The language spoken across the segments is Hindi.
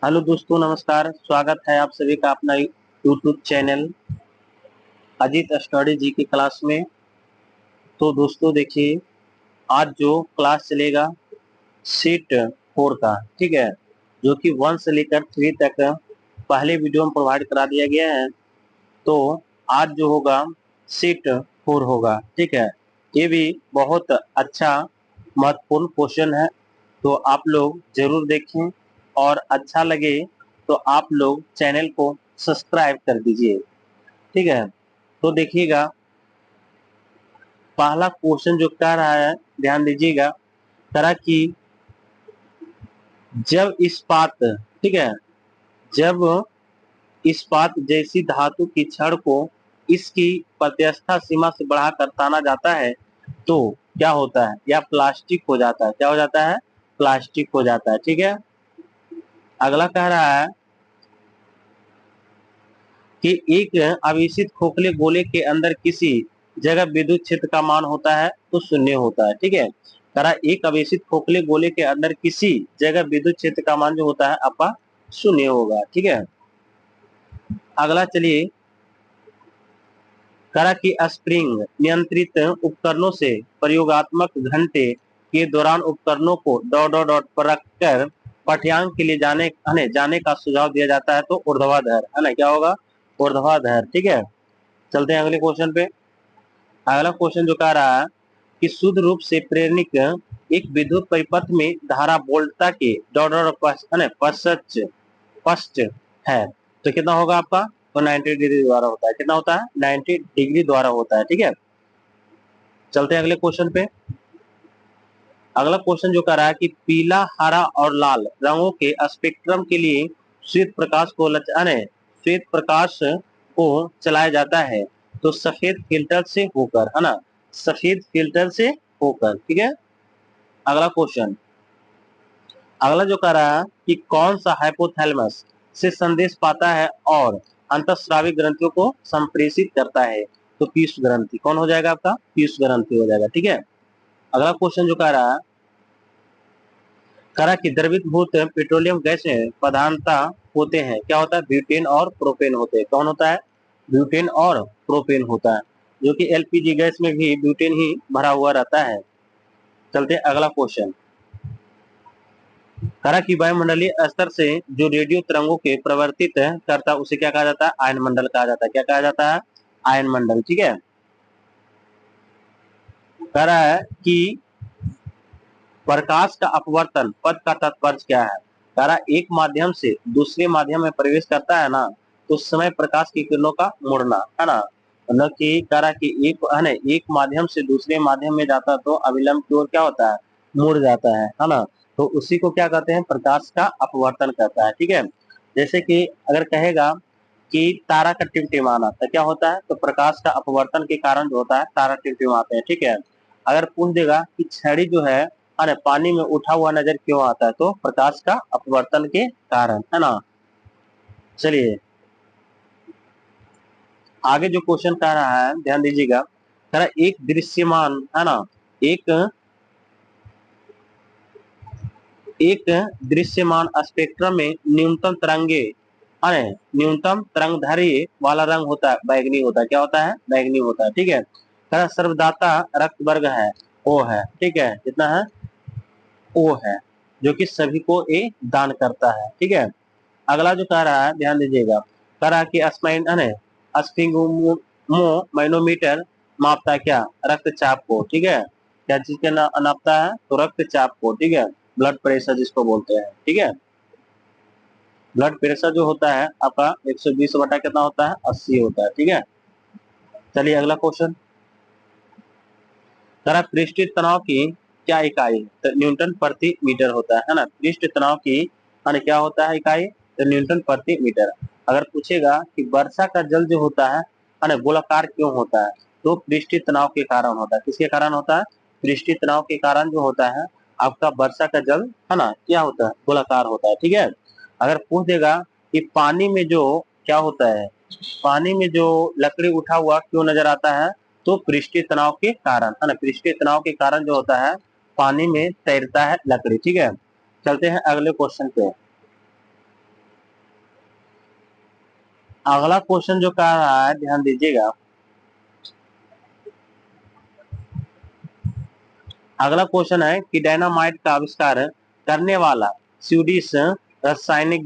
हेलो दोस्तों, नमस्कार। स्वागत है आप सभी का अपना यूट्यूब चैनल अजीत स्टडी जी की क्लास में। तो दोस्तों देखिए, आज जो क्लास चलेगा सीट 4 का, ठीक है, जो कि 1 से लेकर 3 तक पहले वीडियो में प्रोवाइड करा दिया गया है। तो आज जो होगा सीट 4 होगा, ठीक है। ये भी बहुत अच्छा महत्वपूर्ण क्वेश्चन है, तो आप लोग जरूर देखें और अच्छा लगे तो आप लोग चैनल को सब्सक्राइब कर दीजिए, ठीक है। तो देखिएगा, पहला क्वेश्चन जो कह रहा है, ध्यान दीजिएगा, कह कि जब इस्पात, ठीक है, जब इस्पात जैसी धातु की छड़ को इसकी प्रत्यस्था सीमा से बढ़ाकर ताना जाता है तो क्या होता है? या प्लास्टिक हो जाता है। क्या हो जाता है? प्लास्टिक हो जाता है, ठीक है। अगला कह रहा है कि एक आवेशित खोखले गोले के अंदर किसी जगह विद्युत क्षेत्र का मान होता है तो शून्य होता है, ठीक है। करा एक आवेशित खोखले गोले के अंदर किसी जगह विद्युत क्षेत्र का मान जो होता है आपका शून्य होगा, ठीक है। अगला चलिए, करा की स्प्रिंग नियंत्रित उपकरणों से प्रयोगात्मक घंटे के दौरान उपकरणों को डॉट डॉट डॉट पर रखकर पाठ्यांक के लिए जाने का सुझाव दिया जाता है तो ऊर्ध्वाधर, है ना। क्या होगा? ऊर्ध्वाधर, ठीक है। चलते हैं अगले क्वेश्चन पे। अगला क्वेश्चन जो कह रहा है कि शुद्ध रूप से प्रेरणिक एक विद्युत परिपथ में धारा वोल्टता के डॉट डॉट पश्च पश्च है तो कितना होगा आपका? तो 90 डिग्री द्वारा होता है। कितना होता है? 90 डिग्री द्वारा होता है, ठीक है। चलते हैं अगले क्वेश्चन पे। अगला क्वेश्चन जो कह रहा है कि पीला, हरा और लाल रंगों के स्पेक्ट्रम के लिए श्वेत प्रकाश को चलाया जाता है तो सफेद फिल्टर से होकर, है ना, सफेद फिल्टर से होकर, ठीक है। अगला क्वेश्चन, अगला जो कह रहा है कि कौन सा हाइपोथैलेमस से संदेश पाता है और अंतःस्रावी ग्रंथियों को संप्रेषित करता है तो पीयूष ग्रंथि। कौन हो जाएगा आपका? पीयूष ग्रंथि हो जाएगा, ठीक है। अगला क्वेश्चन जो कह रहा है, करा कि द्रवीभूत पेट्रोलियम गैस में प्रधानता होते हैं। क्या होता है? ब्यूटेन और प्रोपेन होते हैं। कौन होता है? ब्यूटेन और प्रोपेन होता है, जो कि एलपीजी गैस में भी ब्यूटेन ही भरा हुआ रहता है। चलते हैं अगला क्वेश्चन। करा कि वायुमंडलीय स्तर से जो रेडियो तरंगों के प्रवर्तित करता उसे क्या कहा जाता है? आयन मंडल कहा जाता है। क्या कहा जाता है? आयन मंडल, ठीक है। कह रहा है कि प्रकाश का अपवर्तन पद का तात्पर्य क्या है? कह रहा एक माध्यम से दूसरे माध्यम में प्रवेश करता है ना, तो उस समय प्रकाश की किरणों का मुड़ना, है ना। मतलब कि कह रहा कि एक माध्यम से दूसरे माध्यम में जाता तो अविलंब की ओर क्या होता है? मुड़ जाता है ना। तो उसी को क्या कहते हैं? प्रकाश का अपवर्तन कहता है, ठीक है। जैसे कि अगर कहेगा कि तारा का टिमटिमाना तो क्या होता है? तो प्रकाश का अपवर्तन के कारण जो होता है तारा टिमटिमाते हैं, ठीक है। अगर पूछ देगा कि छड़ी जो है, अरे पानी में उठा हुआ नजर क्यों आता है? तो प्रकाश का अपवर्तन के कारण, है ना। चलिए आगे जो क्वेश्चन कह रहा है, ध्यान दीजिएगा, कह रहा एक दृश्यमान, है ना, एक एक दृश्यमान स्पेक्ट्रम में न्यूनतम तरंगदैर्घ्य वाला रंग होता है बैगनी होता है। क्या होता है? बैगनी होता है, ठीक है। कह रहा सर्वदाता रक्त वर्ग है ओ है, ठीक है। कितना है? ओ है, जो कि सभी को ए दान करता है, ठीक है। अगला जो कह रहा है, ध्यान दीजिएगा, कह रहा है कि स्फिंगोमोमीटर मापता है क्या? रक्तचाप को, ठीक है। क्या चीज के नापता है? तो रक्तचाप को, ठीक है। ब्लड प्रेशर जिसको बोलते हैं, ठीक है। ब्लड प्रेशर जो होता है आपका 120 बटा कितना होता है? 80 होता है, ठीक है। चलिए अगला क्वेश्चन। जरा पृष्ठीय तनाव की क्या इकाई है? तो न्यूटन प्रति मीटर होता है ना। पृष्ठ तनाव की क्या होता है इकाई? तो न्यूटन प्रति मीटर। अगर पूछेगा कि वर्षा का जल जो होता है गोलाकार क्यों होता है? तो पृष्ठीय तनाव के कारण होता है। किसके कारण होता है? पृष्ठीय तनाव के कारण जो होता है आपका वर्षा का जल, है ना, क्या होता है? गोलाकार होता है, ठीक है। अगर पूछ देगा कि पानी में जो क्या होता है, पानी में जो लकड़ी उठा हुआ क्यों नजर आता है? तो पृष्ठीय तनाव के कारण, है ना। पृष्ठीय तनाव के कारण जो होता है पानी में तैरता है लकड़ी, ठीक है। चलते हैं अगले क्वेश्चन पे। अगला क्वेश्चन जो कह रहा है, ध्यान दीजिएगा, अगला क्वेश्चन है कि डायनामाइट का आविष्कार करने वाला स्वीडिश रासायनिक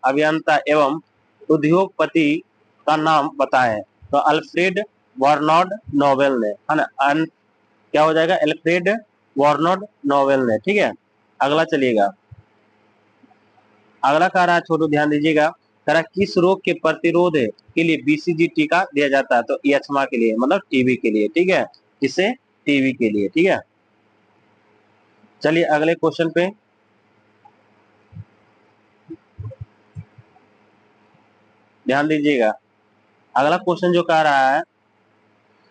अभियंता एवं उद्योगपति का नाम बताएं। तो अल्फ्रेड वार्नोड नोबेल ने, है ना, क्या हो जाएगा, अल्फ्रेड वार्नोड नोबेल ने। ठीक है, अगला चलिएगा, अगला कह रहा है, छोटू ध्यान दीजिएगा, कह रहा किस रोग के प्रतिरोध के लिए बीसीजी टीका दिया जाता है। तो यक्ष्मा के लिए, मतलब टीबी के लिए। ठीक है, किसे, टीबी के लिए। ठीक है, चलिए अगले क्वेश्चन पे, ध्यान दीजिएगा, अगला क्वेश्चन जो कह रहा है,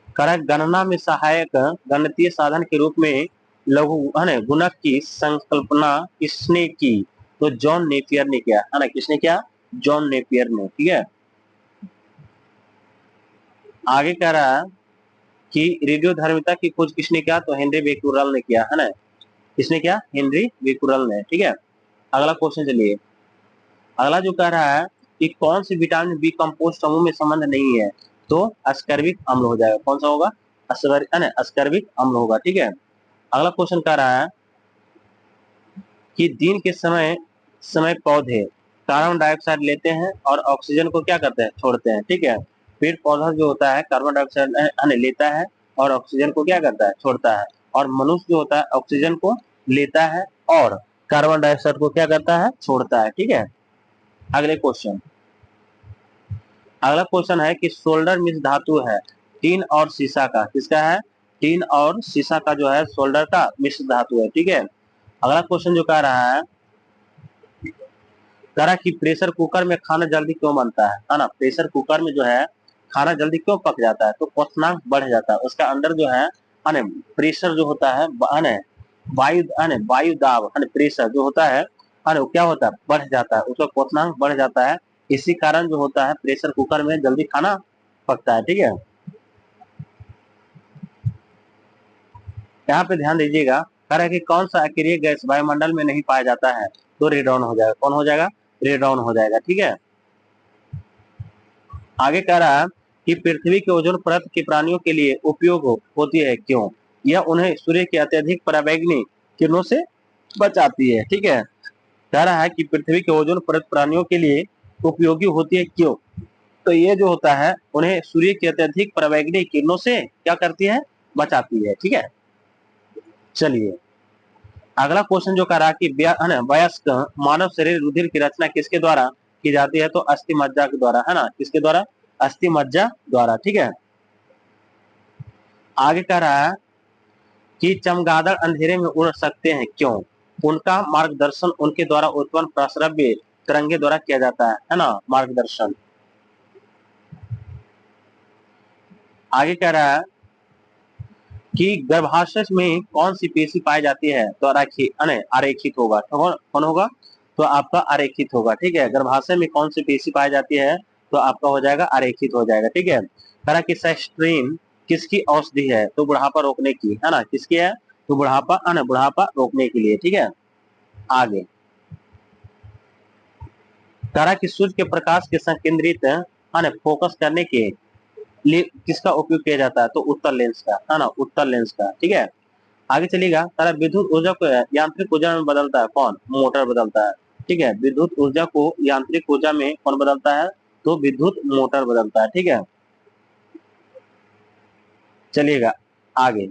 कह रहा है गणना में सहायक गणितीय साधन के रूप में लघु गुणक की संकल्पना किसने की। तो जॉन नेपियर ने किया, है ना, किसने किया, जॉन नेपियर ने। ठीक है, आगे कह रहा है कि रेडियोधर्मिता की खोज किसने किया। तो हेनरी बेक्यूरेल ने किया, है ना, किसने किया, हेनरी बेक्यूरेल ने। ठीक है, अगला क्वेश्चन चलिए, अगला जो कह रहा है कि कौन सी विटामिन बी कंपोस्ट समूह में संबंध नहीं है। तो अस्कर्बिक अम्ल हो जाएगा, कौन सा होगा, अस्कर्बिक अम्ल होगा। ठीक है, अगला क्वेश्चन कह रहा है कि दिन के समय समय पौधे कार्बन डाइऑक्साइड लेते हैं और ऑक्सीजन को क्या करते हैं, छोड़ते हैं। ठीक है, पेड़ पौधा जो होता है कार्बन डाइऑक्साइड लेता है और ऑक्सीजन को क्या करता है, छोड़ता है। और मनुष्य जो होता है ऑक्सीजन को लेता है और कार्बन डाइऑक्साइड को क्या करता है, छोड़ता है। ठीक है, अगले क्वेश्चन, अगला क्वेश्चन है कि सोल्डर मिश्र धातु है टीन और सीसा का, किसका है, टीन और सीसा का जो है सोल्डर का मिश्र धातु है। ठीक है, अगला क्वेश्चन जो कह रहा है, कह रहा कि प्रेशर कुकर में खाना जल्दी क्यों बनता है ना, प्रेशर कुकर में जो है खाना जल्दी क्यों पक जाता है। तो क्वथनांक बढ़ जाता है, उसका अंदर जो है प्रेशर जो होता है, वायु दाब, प्रेशर जो होता है वो क्या होता है, बढ़ जाता है, उसका क्वथनांक बढ़ जाता है। इसी कारण जो होता है प्रेशर कुकर में जल्दी खाना पकता है। ठीक है, यहाँ पे ध्यान दीजिएगा, कह रहा है कि कौन सा अक्रिय गैस वायुमंडल में नहीं पाया जाता है। तो रेडॉन हो जाएगा, कौन हो जाएगा, रेडॉन हो जाएगा। ठीक है, आगे कह रहा है कि पृथ्वी के ओजोन परत के प्राणियों के लिए उपयोग होती है, क्यों। यह उन्हें सूर्य की अत्यधिक पराबैंगनी किरणों से बचाती है। ठीक है, कह रहा है कि पृथ्वी के ओजोन परत प्राणियों के लिए उपयोगी होती है, क्यों। तो ये जो होता है उन्हें सूर्य की अत्यधिक पराबैंगनी किरणों से क्या करती है, बचाती है। ठीक है, चलिए अगला क्वेश्चन जो कह रहा है कि वयस्क मानव शरीर रुधिर की रचना किसके द्वारा की जाती है। तो अस्थि मज्जा के द्वारा, है ना, किसके द्वारा, अस्थि मज्जा द्वारा। ठीक है, आगे कह रहा है कि चमगादड़ अंधेरे में उड़ सकते हैं, क्यों। उनका मार्गदर्शन उनके द्वारा उत्पन्न प्रसरव्य तरंगे द्वारा किया जाता है ना, मार्गदर्शन। आगे कह रहा है कि गर्भाशय में कौन सी पेशी पाई जाती है। तो आरेखित होगा, कौन होगा, तो आपका आरेखित होगा। ठीक है, गर्भाशय में कौन सी पेशी पाई जाती है। तो आपका हो जाएगा आरेखित हो जाएगा। ठीक है, कह रहा कि सेस्ट्रीन किसकी औषधि है। तो बुढ़ापा रोकने की, है ना, किसकी है, तो बुढ़ापा रोकने के लिए। ठीक है, आगे कह रहा कि सूर्य के प्रकाश के संकेंद्रित फोकस करने के लिए किसका उपयोग किया जाता है। तो उत्तर लेंस का, है ना, उत्तर लेंस का। ठीक है, आगे चलिएगा, तारा विद्युत ऊर्जा को यांत्रिक ऊर्जा में बदलता है, कौन, मोटर बदलता है। ठीक है, विद्युत ऊर्जा को यांत्रिक ऊर्जा में कौन बदलता है। तो विद्युत मोटर बदलता है। ठीक है, चलिएगा आगे,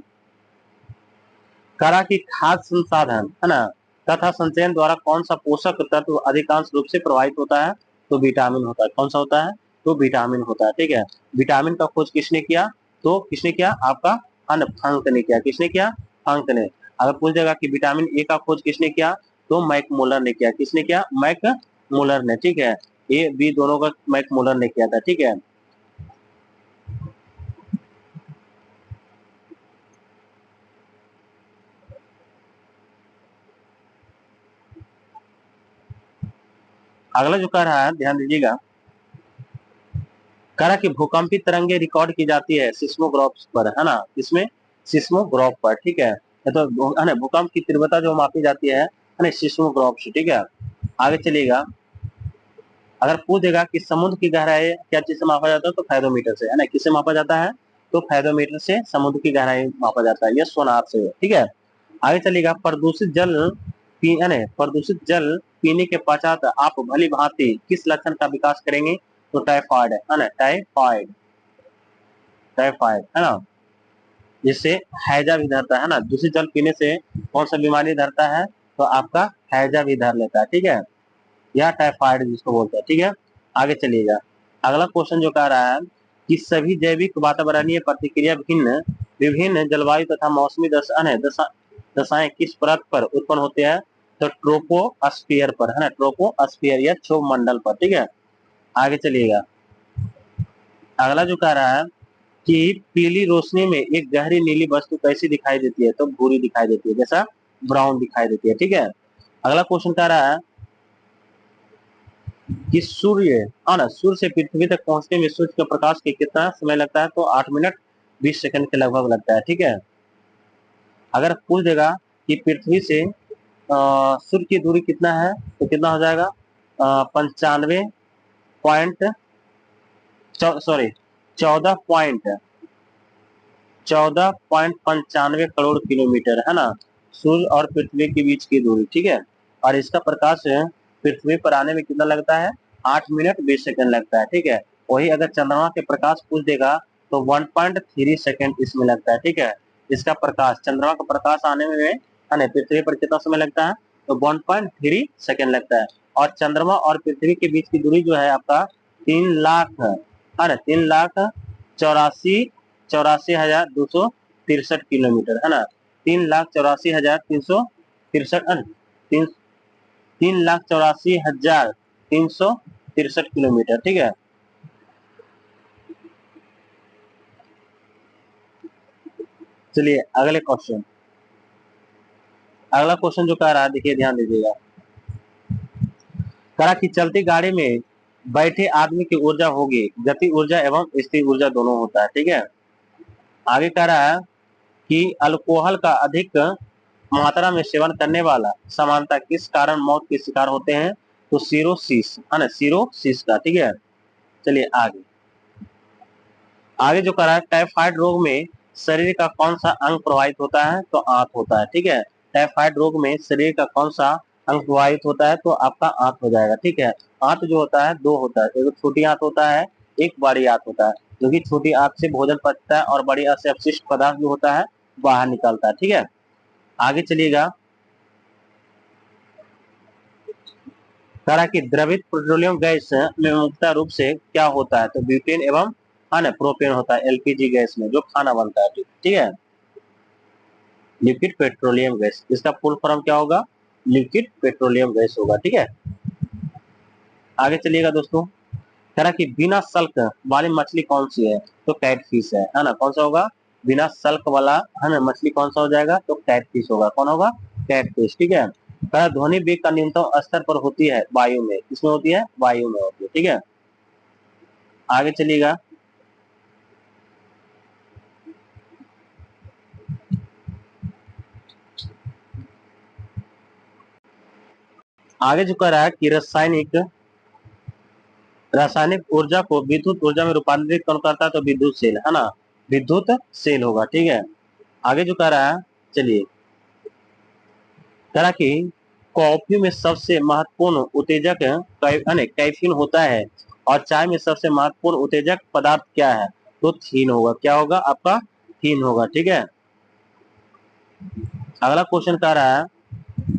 करा की खाद्य संसाधन, है ना, तथा संचयन द्वारा कौन सा पोषक तत्व अधिकांश रूप से प्रभावित होता है। तो विटामिन होता है, कौन सा होता है, तो विटामिन होता है। ठीक है, विटामिन का खोज किसने किया। तो किसने किया, आपका फ्रांक ने किया, किसने किया, फ्रांक ने। अगर पूछ देगा कि विटामिन ए का खोज किसने किया। तो मैक मोलर ने किया, किसने किया, मैक मोलर ने। ठीक है, ए बी दोनों का मैक मोलर ने किया था। ठीक है, अगला जो कह रहा है ध्यान दीजिएगा, कह रहा कि भूकंपी तरंगे रिकॉर्ड की जाती है सिस्मोग्राफ पर, है ना, इसमें सिस्मोग्राफ पर। ठीक है, तो है ना भूकंप की तीव्रता जो मापी जाती है सिस्मोग्राफ से। ठीक है, आगे चलिएगा, अगर पूछ देगा कि समुद्र की गहराई क्या चीज से मापा जाता है तो फेथोमीटर से, है ना। किससे मापा जाता है तो फेथोमीटर से समुद्र की गहराई मापा जाता है, यह सोनार से, ठीक है। आगे चलेगा, प्रदूषित जल पीने के पश्चात आप भली भांति किस लक्षण का विकास करेंगे तो टाइफाइड, है ना, टाइफाइड, टाइफाइड, है ना, जिससे हैजा भी धरता है ना। दूषित जल पीने से कौन सा बीमारी धरता है तो आपका हैजा भी धर लेता है, ठीक है, या टाइफाइड जिसको बोलते हैं, ठीक है। आगे चलिएगा, अगला क्वेश्चन जो कह रहा है कि सभी जैविक वातावरणीय प्रतिक्रिया विभिन्न जलवायु तथा मौसमी दशाएं किस परत पर उत्पन्न होते हैं तो ट्रोपोस्फियर पर, है ना, ट्रोपोस्फियर या क्षोभ मंडल पर, ठीक है। आगे चलिएगा, अगला जो कह रहा है कि पीली रोशनी में एक गहरी नीली वस्तु कैसी दिखाई देती है तो भूरी दिखाई देती है, जैसा ब्राउन दिखाई देती है, ठीक है। अगला क्वेश्चन कह रहा है कि सूर्य, है ना, सूर्य से पृथ्वी तक पहुंचने में सूर्य के प्रकाश के कितना समय लगता है तो 8 मिनट 20 सेकंड के लगभग लगता है, ठीक है। अगर पूछ देगा कि पृथ्वी से सूर्य की दूरी कितना है तो कितना हो जाएगा 14.95 करोड़ किलोमीटर, है ना, सूर्य और पृथ्वी के बीच की दूरी, ठीक है। और इसका प्रकाश पृथ्वी पर आने में कितना लगता है 8 मिनट 20 सेकंड लगता है, ठीक है। वही अगर चंद्रमा के प्रकाश पूछ देगा तो 1.3 सेकंड इसमें लगता है, ठीक है। इसका प्रकाश, चंद्रमा का प्रकाश आने में, है ना, पृथ्वी पर कितना समय लगता है तो 1.3 सेकंड लगता है। और चंद्रमा और पृथ्वी के बीच की दूरी जो है आपका 3 लाख, है ना, 3,84,263 किलोमीटर, है ना, 3,84,363, 3,84,363 किलोमीटर, ठीक है। चलिए अगले क्वेश्चन, अगला क्वेश्चन जो कह रहा है देखिए ध्यान दीजिएगा, कह रहा कि चलती गाड़ी में बैठे आदमी की ऊर्जा होगी गति ऊर्जा एवं स्थिर ऊर्जा दोनों होता है, ठीक है। आगे कह रहा है कि अल्कोहल का अधिक मात्रा में सेवन करने वाला सामान्यतः किस कारण मौत के शिकार होते हैं तो सीरोसिस, है ना, सीरोसिस का, ठीक है। चलिए आगे, आगे जो कह रहा है टाइफाइड रोग में शरीर का कौन सा अंग प्रभावित होता है तो आंत होता है, ठीक है। टाइफाइड रोग में शरीर का कौन सा अंग प्रभावित होता है तो आपका आंत हो जाएगा, ठीक है। आंत जो होता है दो होता है, एक छोटी आंत होता है, एक बड़ी आंत होता है, क्योंकि छोटी आंत से भोजन पचता है और बड़ी आंत से अपशिष्ट पदार्थ जो होता है बाहर निकलता है, ठीक है। आगे चलिएगा, कह रहा कि द्रवित पेट्रोलियम गैस में मुख्य रूप से क्या होता है तो ब्यूटेन एवं, है ना, प्रोपेन होता है एलपीजी गैस में जो खाना बनता है, ठीक है। लिक्विड पेट्रोलियम गैस, इसका फुल फॉर्म क्या होगा लिक्विड पेट्रोलियम गैस होगा, ठीक है। आगे चलिएगा दोस्तों, कह रहा कि बिना सल्क वाली मछली कौन सी है तो कैटफिश है ना, कौन सा होगा बिना सल्क वाला, है ना, मछली कौन सा हो जाएगा तो कैटफिश होगा, कौन होगा कैटफिश, ठीक है। कह रहा ध्वनि वेग का न्यूनतम स्तर पर होती है वायु में, किसमें होती है वायु में होती है, ठीक है। आगे चलिएगा, आगे जो कह रहा है कि रासायनिक ऊर्जा को विद्युत ऊर्जा में रूपांतरित कौन करता है तो विद्युत सेल, है ना, विद्युत सेल होगा, ठीक है। आगे जो कह रहा है, चलिए, कह रहा कि कॉफी में सबसे महत्वपूर्ण उत्तेजक कैफीन होता है और चाय में सबसे महत्वपूर्ण उत्तेजक पदार्थ क्या है तो थीन होगा, क्या होगा आपका थीन होगा, ठीक है। अगला क्वेश्चन कह रहा है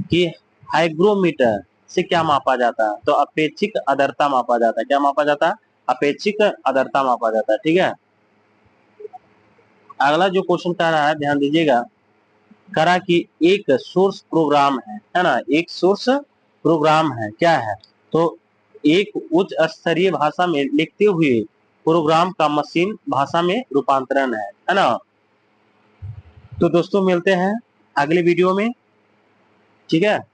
कि हाइग्रोमीटर से क्या मापा जाता है तो अपेक्षिक आर्द्रता मापा जाता है, क्या मापा जाता है अपेक्षिक आर्द्रता मापा जाता है, ठीक है। अगला जो क्वेश्चन कह रहा है ध्यान दीजिएगा, करा कि एक सोर्स प्रोग्राम है ना, एक सोर्स प्रोग्राम है क्या है तो एक उच्च स्तरीय भाषा में लिखते हुए प्रोग्राम का मशीन भाषा में रूपांतरण है ना। तो दोस्तों मिलते हैं अगले वीडियो में, ठीक है।